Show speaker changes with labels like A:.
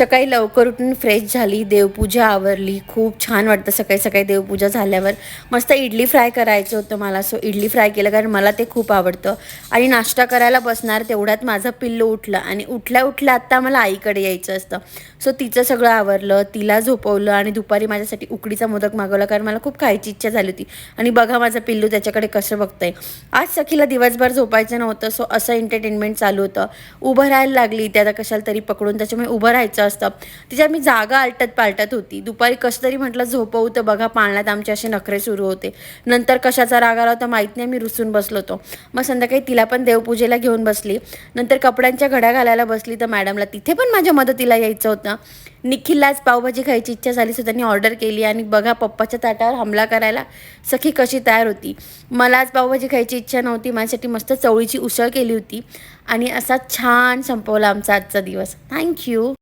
A: सकाळी लवकर उठून फ्रेश झाली, देवपूजा आवरली. खूप छान वाटतं सकाळी सकाळी देवपूजा झाल्यावर. मस्त इडली फ्राय करायचं होतं मला, सो इडली फ्राय केलं कारण मला ते खूप आवडतं. आणि नाश्ता करायला बसणार तेवढ्यात माझं पिल्लू उठलं आणि उठल्या उठल्या आत्ता मला आईकडे यायचं असतं. सो तिचं सगळं आवरलं, तिला झोपवलं आणि दुपारी माझ्यासाठी उकडीचा मोदक मागवला कारण मला खूप खायची इच्छा झाली होती. आणि बघा माझं पिल्लू त्याच्याकडे कसं बघतंय. आज सखीला दिवसभर झोपायचं नव्हतं, सो असं एंटरटेनमेंट चालू होतं. उभं राहायला लागली, त्याला कशाला तरी पकडून, त्याच्यामुळे उभं राहायचं असतं. तिच्या मी जागा आलटत पालटत होती. दुपारी कसं तरी म्हटलं झोपवू, तर बघा पाळण्यात आमचे असे नखरे सुरू होते. नंतर कशाचा राग आला होता माहीत नाही, मी रुसून बसलो होतो. मग संध्याकाळी तिला पण देवपूजेला घेऊन बसली. नंतर कपड्यांच्या घड्या घालायला बसली, तर मॅडमला तिथे पण माझ्या मदतीला यायचं होतं. निखिलला आज पावभाजी खायची इच्छा झाली, सो त्यांनी ऑर्डर केली आणि बघा पप्पाच्या ताटावर हमला करायला सखी कशी तयार होती. मला आज पावभाजी खायची इच्छा नव्हती, माझ्यासाठी मस्त चवळीची उसळ केली होती आणि असा छान संपवला आमचा आजचा दिवस. थँक्यू.